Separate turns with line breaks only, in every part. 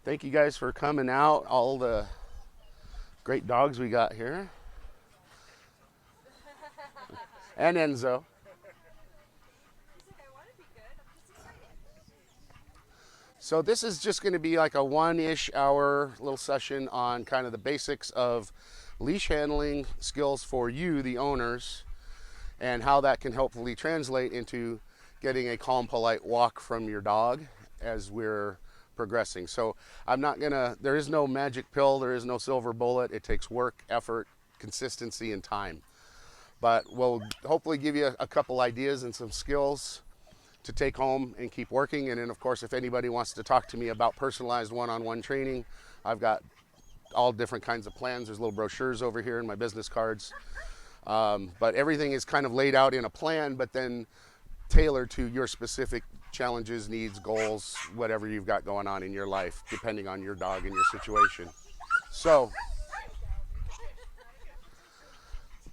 Thank you guys for coming out. All the great dogs we got here. And Enzo. So this is just going to be like a one-ish hour little session on kind of the basics of leash handling skills for you, the owners, and how that can hopefully translate into getting a calm, polite walk from your dog as we're progressing. So there is no magic pill, there is no silver bullet. It takes work, effort, consistency, and time. But we'll hopefully give you a couple ideas and some skills to take home and keep working. And then, of course, if anybody wants to talk to me about personalized one-on-one training, I've got all different kinds of plans. There's little brochures over here in my business cards. But everything is kind of laid out in a plan, but then tailored to your specific challenges, needs, goals, whatever you've got going on in your life, depending on your dog and your situation. So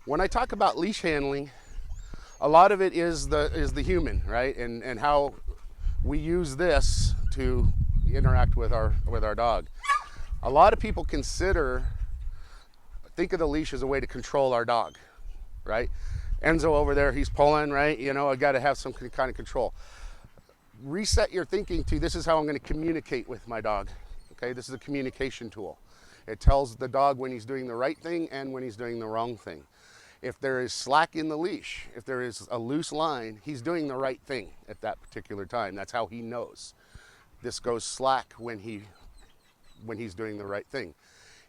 when I talk about leash handling, a lot of it is the human, right? And how we use this to interact with our dog. A lot of people think of the leash as a way to control our dog, right? Enzo over there, he's pulling, right? You know, I got to have some kind of control. Reset your thinking to, this is how I'm going to communicate with my dog. Okay, this is a communication tool. It tells the dog when he's doing the right thing and when he's doing the wrong thing. If there is slack in the leash, if there is a loose line, he's doing the right thing at that particular time. That's how he knows. This goes slack when he's doing the right thing.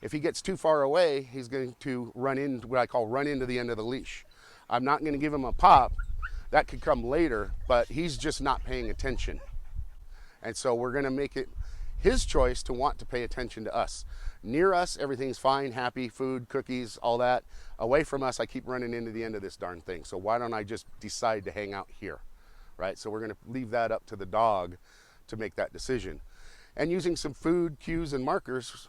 If he gets too far away, he's going to run into what I call run into the end of the leash. I'm not going to give him a pop. That could come later, but he's just not paying attention. And so we're going to make it his choice to want to pay attention to us. Near us, everything's fine, happy, food, cookies, all that. Away from us, I keep running into the end of this darn thing. So why don't I just decide to hang out here, right? So we're going to leave that up to the dog to make that decision. And using some food cues and markers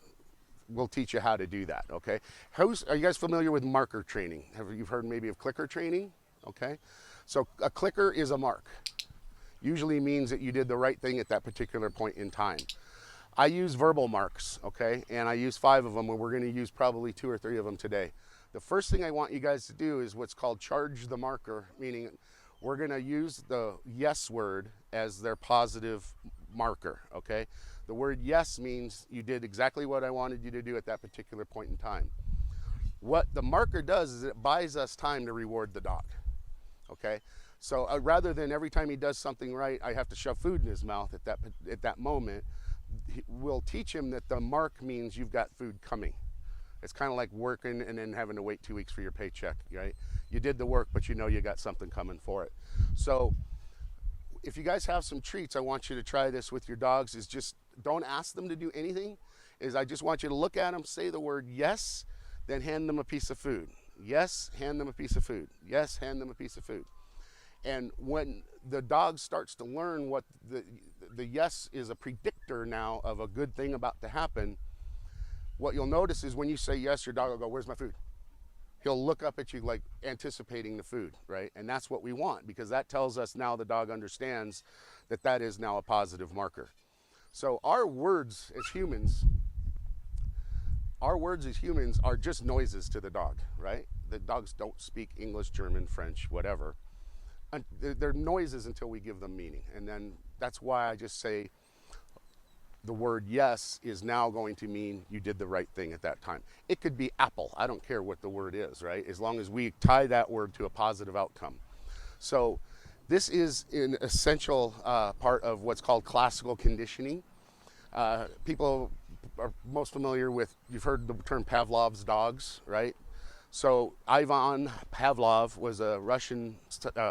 will teach you how to do that, okay? Are you guys familiar with marker training? Have you heard maybe of clicker training? Okay, so a clicker is a mark. Usually means that you did the right thing at that particular point in time. I use verbal marks, okay, and I use 5 of them, and we're going to use probably 2 or 3 of them today. The first thing I want you guys to do is what's called charge the marker, meaning we're going to use the yes word as their positive marker, okay? The word yes means you did exactly what I wanted you to do at that particular point in time. What the marker does is it buys us time to reward the dog, okay? So rather than every time he does something right, I have to shove food in his mouth at that moment, we'll teach him that the mark means you've got food coming. It's kind of like working and then having to wait 2 weeks for your paycheck, right? You did the work, but you know you got something coming for it. So if you guys have some treats, I want you to try this with your dogs, is just don't ask them to do anything. I just want you to look at them, say the word yes, then hand them a piece of food. Yes, hand them a piece of food. Yes, hand them a piece of food. And when the dog starts to learn what the yes is a predictor now of a good thing about to happen, what you'll notice is when you say yes, your dog will go, "Where's my food?" He'll look up at you like anticipating the food, right? And that's what we want, because that tells us now the dog understands that is now a positive marker. So our words as humans are just noises to the dog, right? The dogs don't speak English, German, French, whatever. And they're noises until we give them meaning. And then that's why I just say the word yes is now going to mean you did the right thing at that time. It could be apple. I don't care what the word is, right? As long as we tie that word to a positive outcome. So this is an essential part of what's called classical conditioning. People are most familiar with, you've heard the term Pavlov's dogs, right? So Ivan Pavlov was a Russian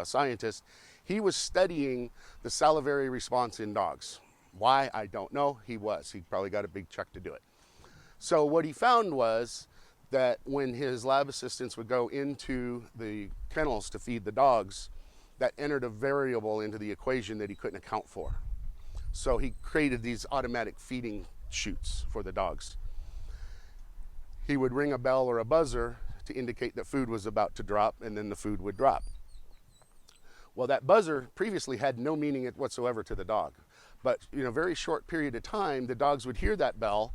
scientist. He was studying the salivary response in dogs. Why? I don't know. He probably got a big check to do it. So what he found was that when his lab assistants would go into the kennels to feed the dogs, that entered a variable into the equation that he couldn't account for. So he created these automatic feeding chutes for the dogs. He would ring a bell or a buzzer to indicate that food was about to drop, and then the food would drop. Well, that buzzer previously had no meaning whatsoever to the dog. But in a very short period of time, the dogs would hear that bell,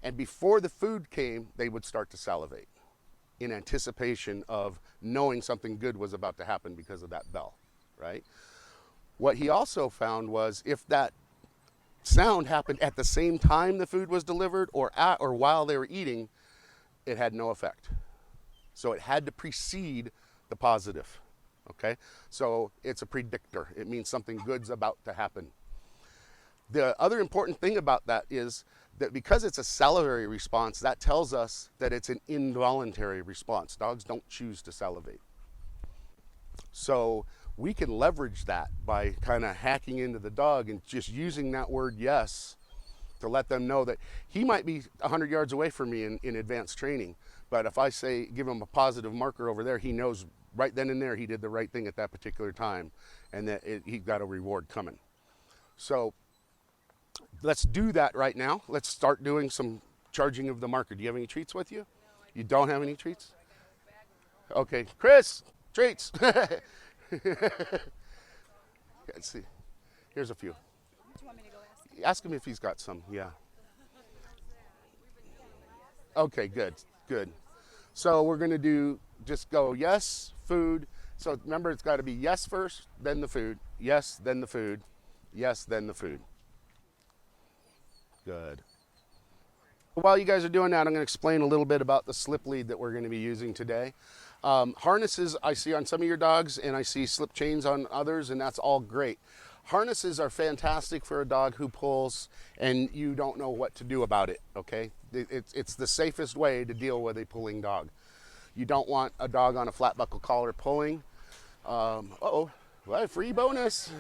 and before the food came, they would start to salivate in anticipation of knowing something good was about to happen because of that bell, right? What he also found was if that sound happened at the same time the food was delivered or while they were eating, it had no effect. So it had to precede the positive, okay? So it's a predictor. It means something good's about to happen. The other important thing about that is that because it's a salivary response, that tells us that it's an involuntary response. Dogs don't choose to salivate. So we can leverage that by kind of hacking into the dog and just using that word yes to let them know that he might be 100 yards away from me in advanced training. But if I say, give him a positive marker over there, he knows right then and there he did the right thing at that particular time and that he got a reward coming. So let's do that right now. Let's start doing some charging of the marker. Do you have any treats with you? You don't have any treats? Okay, Chris, treats. Let's see. Here's a few.
Do you want me to go ask?
Ask him if he's got some, yeah. Okay, good, good. So we're gonna just go yes, food. So remember, it's gotta be yes first, then the food. Yes, then the food. Yes, then the food. Good. While you guys are doing that, I'm going to explain a little bit about the slip lead that we're going to be using today. Harnesses I see on some of your dogs, and I see slip chains on others, and that's all great. Harnesses are fantastic for a dog who pulls and you don't know what to do about it, okay? It's the safest way to deal with a pulling dog. You don't want a dog on a flat buckle collar pulling. Uh-oh, well, free bonus.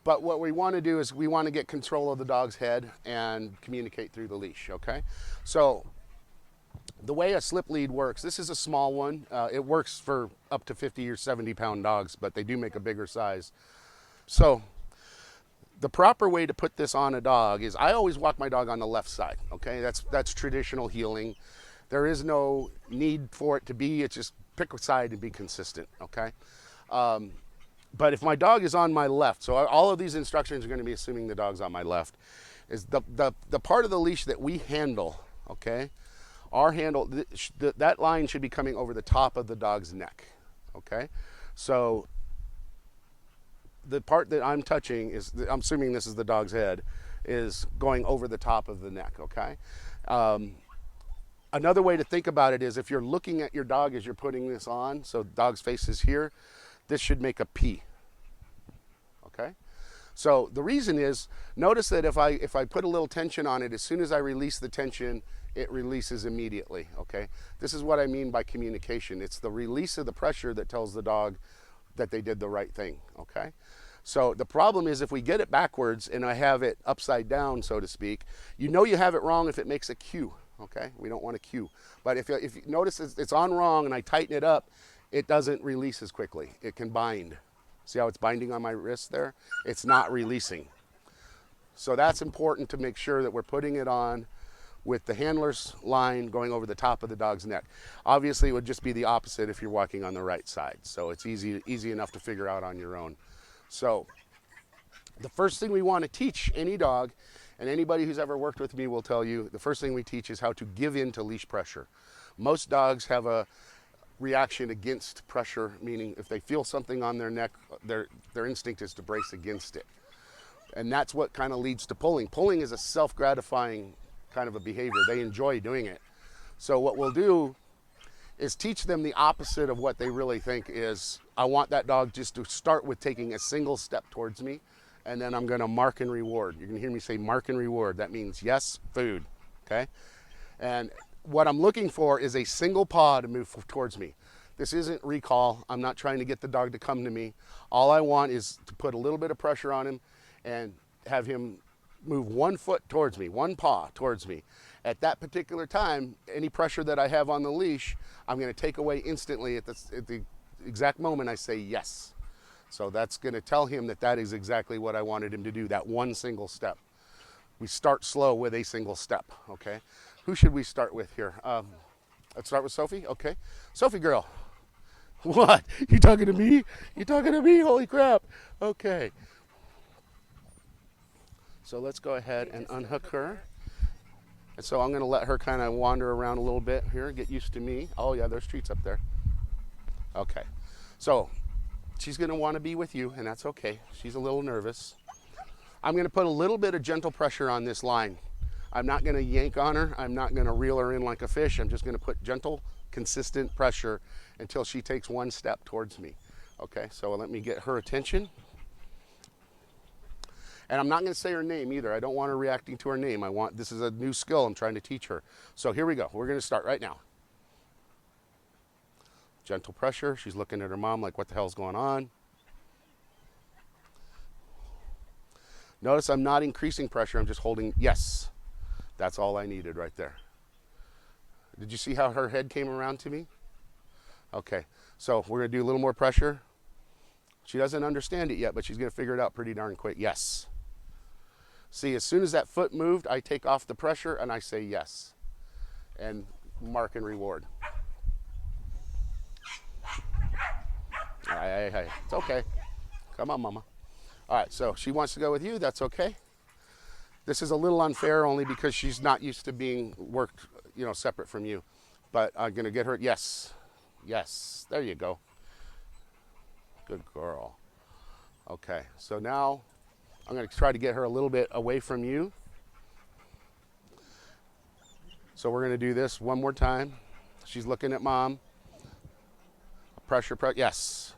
But what we want to do is we want to get control of the dog's head and communicate through the leash, okay? So the way a slip lead works, this is a small one. It works for up to 50 or 70 pound dogs, but they do make a bigger size. So the proper way to put this on a dog is I always walk my dog on the left side, okay? That's traditional heeling. There is no need for it to be, it's just pick a side and be consistent, okay? But if my dog is on my left, so all of these instructions are going to be assuming the dog's on my left, is the part of the leash that we handle, okay? Our handle, that line should be coming over the top of the dog's neck, okay? So the part that I'm touching is, I'm assuming this is the dog's head, is going over the top of the neck, okay? Another way to think about it is if you're looking at your dog as you're putting this on, so dog's face is here, this should make a P, okay? So the reason is, notice that if I put a little tension on it, as soon as I release the tension, it releases immediately, okay? This is what I mean by communication. It's the release of the pressure that tells the dog that they did the right thing, okay? So the problem is if we get it backwards and I have it upside down, so to speak, you know you have it wrong if it makes a Q, okay? We don't want a Q. But if you notice it's on wrong and I tighten it up, it doesn't release as quickly. It can bind. See how it's binding on my wrist there? It's not releasing. So that's important to make sure that we're putting it on with the handler's line going over the top of the dog's neck. Obviously, it would just be the opposite if you're walking on the right side. So it's easy enough to figure out on your own. So the first thing we want to teach any dog, and anybody who's ever worked with me will tell you, the first thing we teach is how to give in to leash pressure. Most dogs have a reaction against pressure, meaning if they feel something on their neck, their instinct is to brace against it. And that's what kind of leads to pulling. Pulling is a self-gratifying kind of a behavior. They enjoy doing it. So what we'll do is teach them the opposite of what they really think is, I want that dog just to start with taking a single step towards me, and then I'm going to mark and reward. You're going to hear me say mark and reward. That means yes, food, okay? And what I'm looking for is a single paw to move towards me. This isn't recall. I'm not trying to get the dog to come to me. All I want is to put a little bit of pressure on him and have him move 1 foot towards me, 1 paw towards me. At that particular time, any pressure that I have on the leash, I'm going to take away instantly at the exact moment I say yes. So that's going to tell him that that is exactly what I wanted him to do, that one single step. We start slow with a single step, okay? Who should we start with here? Let's start with Sophie, okay? Sophie girl, What? You talking to me? You talking to me? Holy crap. Okay. So let's go ahead and unhook her. And so I'm going to let her kind of wander around a little bit here, get used to me. Oh, yeah, there's treats up there. Okay. So she's going to want to be with you, and that's okay. She's a little nervous. I'm going to put a little bit of gentle pressure on this line. I'm not going to yank on her. I'm not going to reel her in like a fish. I'm just going to put gentle, consistent pressure until she takes one step towards me. Okay, so let me get her attention. And I'm not going to say her name either. I don't want her reacting to her name. This is a new skill I'm trying to teach her. So here we go. We're going to start right now. Gentle pressure. She's looking at her mom like, what the hell's going on? Notice I'm not increasing pressure. I'm just holding, yes. That's all I needed right there. Did you see how her head came around to me? Okay, so we're going to do a little more pressure. She doesn't understand it yet, but she's going to figure it out pretty darn quick. Yes. See, as soon as that foot moved, I take off the pressure and I say yes. And mark and reward. Hey, it's okay. Come on, mama. All right, so she wants to go with you. That's okay. This is a little unfair only because she's not used to being worked, separate from you. But I'm going to get her. Yes. Yes. There you go. Good girl. Okay, so now I'm going to try to get her a little bit away from you. So we're going to do this one more time. She's looking at mom. Pressure. Yes.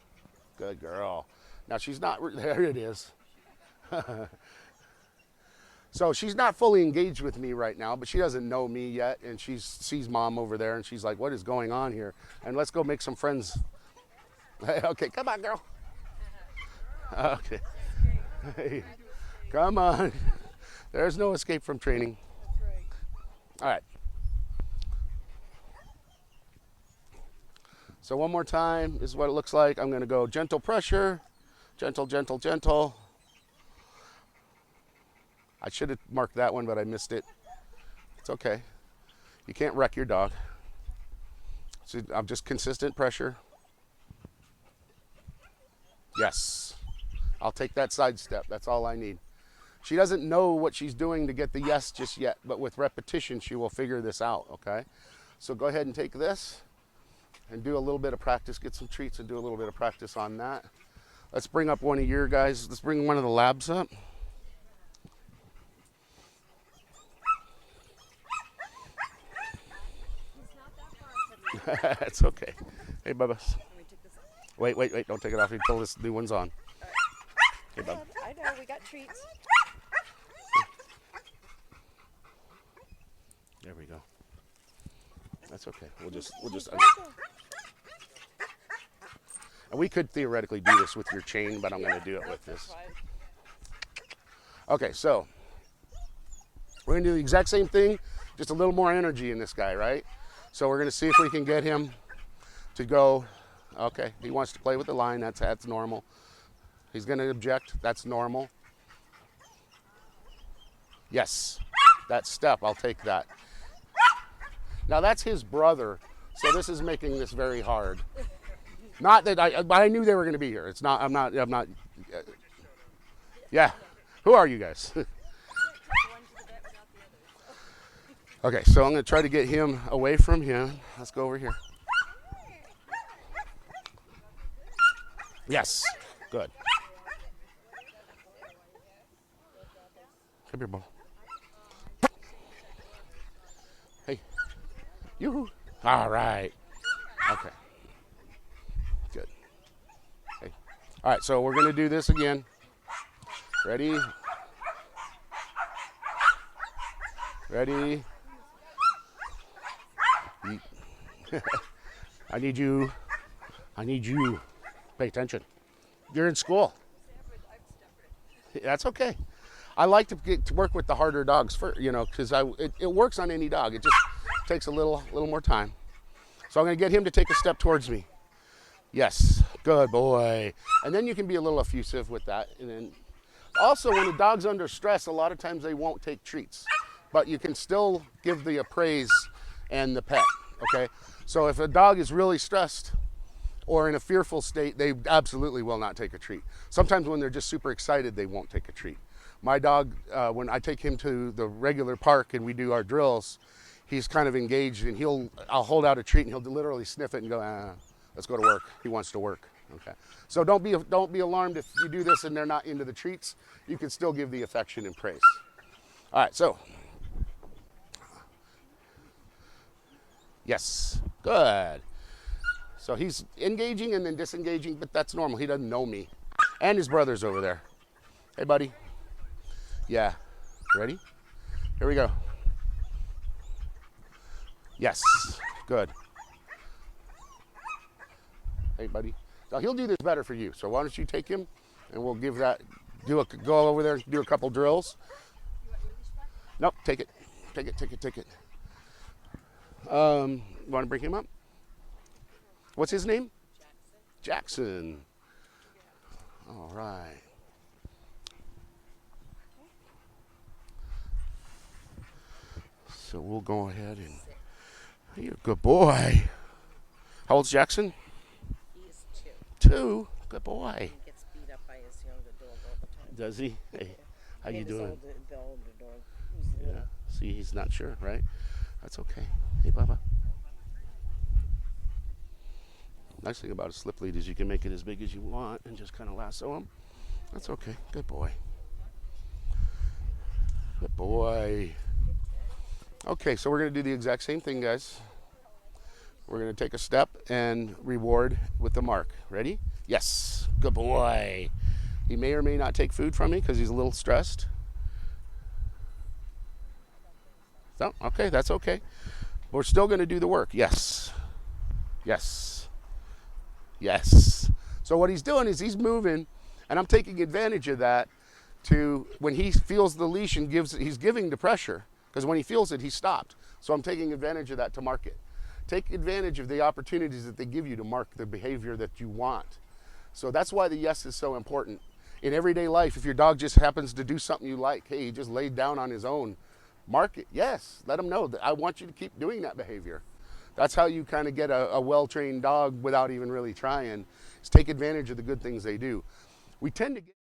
Good girl. Now she's not, there it is. So she's not fully engaged with me right now, but she doesn't know me yet. And she sees mom over there and she's like, what is going on here? And let's go make some friends. Okay, come on, girl. Okay. Hey, come on. There's no escape from training. All right. So one more time, this is what it looks like. I'm going to go gentle pressure, gentle, gentle, gentle. I should have marked that one, but I missed it. It's okay. You can't wreck your dog. So I'm just consistent pressure. Yes. I'll take that side step. That's all I need. She doesn't know what she's doing to get the yes just yet, but with repetition, she will figure this out, okay? So go ahead and take this and do a little bit of practice. Get some treats and do a little bit of practice on that. Let's bring up one of your guys. Let's bring one of the labs up. It's okay. Hey, Bubba. Wait. Don't take it off until this new one's on. Hey, Bub.
I know, we got treats.
There we go. That's okay. We'll just. And we could theoretically do this with your chain, but I'm going to do it with this. Okay, so we're going to do the exact same thing, just a little more energy in this guy, right? So we're going to see if we can get him to go. Okay, he wants to play with the line. That's normal. He's going to object. That's normal. Yes, that step, I'll take that. Now that's his brother, so this is making this very hard. Not that I knew they were going to be here. It's not. I'm not. Yeah. Who are you guys? Okay, so I'm going to try to get him away from him. Let's go over here. Yes. Good. Come here, Bo. Hey. Yoo-hoo. All right. Okay. Good. Hey. All right, so we're going to do this again. Ready? Ready? I need you. Pay attention. You're in school. That's okay. I like to get to work with the harder dogs first, because it works on any dog. It just takes a little more time. So I'm going to get him to take a step towards me. Yes, good boy. And then you can be a little effusive with that. And then also, when the dog's under stress, a lot of times they won't take treats, but you can still give the appraise and the pet. Okay. So if a dog is really stressed, or in a fearful state, they absolutely will not take a treat. Sometimes when they're just super excited, they won't take a treat. My dog, when I take him to the regular park and we do our drills, he's kind of engaged, and I'll hold out a treat and he'll literally sniff it and go, let's go to work. He wants to work. Okay. So don't be alarmed if you do this and they're not into the treats. You can still give the affection and praise. All right, so. Yes, good. So he's engaging and then disengaging, but that's normal. He doesn't know me. And his brother's over there. Hey, buddy. Yeah. Ready? Here we go. Yes, good. Hey, buddy. Now he'll do this better for you. So why don't you take him, and we'll give that. Go over there, do a couple drills. Nope, take it. Take it. Want to bring him up? What's his name? Jackson. All right. So we'll go ahead and. You're a good boy. How old's Jackson?
He's 2.
2. Good boy.
He gets beat up by his younger dog all the time.
Does he? Hey, how you doing?
The older dog. Who's
Yeah. See, he's not sure, right? That's okay. Hey, Bubba. Nice thing about a slip lead is you can make it as big as you want and just kind of lasso him. That's okay. Good boy. Good boy. Okay, so we're going to do the exact same thing, guys. We're going to take a step and reward with the mark. Ready? Yes. Good boy. He may or may not take food from me because he's a little stressed. So, okay, that's okay. We're still going to do the work. Yes. Yes. Yes. So what he's doing is he's moving, and I'm taking advantage of that to, when he feels the leash and he's giving the pressure, because when he feels it, he stopped. So I'm taking advantage of that to mark it. Take advantage of the opportunities that they give you to mark the behavior that you want. So that's why the yes is so important. In everyday life, if your dog just happens to do something you like, hey, he just laid down on his own, mark it. Yes, let him know that I want you to keep doing that behavior. That's how you kind of get a well-trained dog without even really trying, is take advantage of the good things they do. We tend to get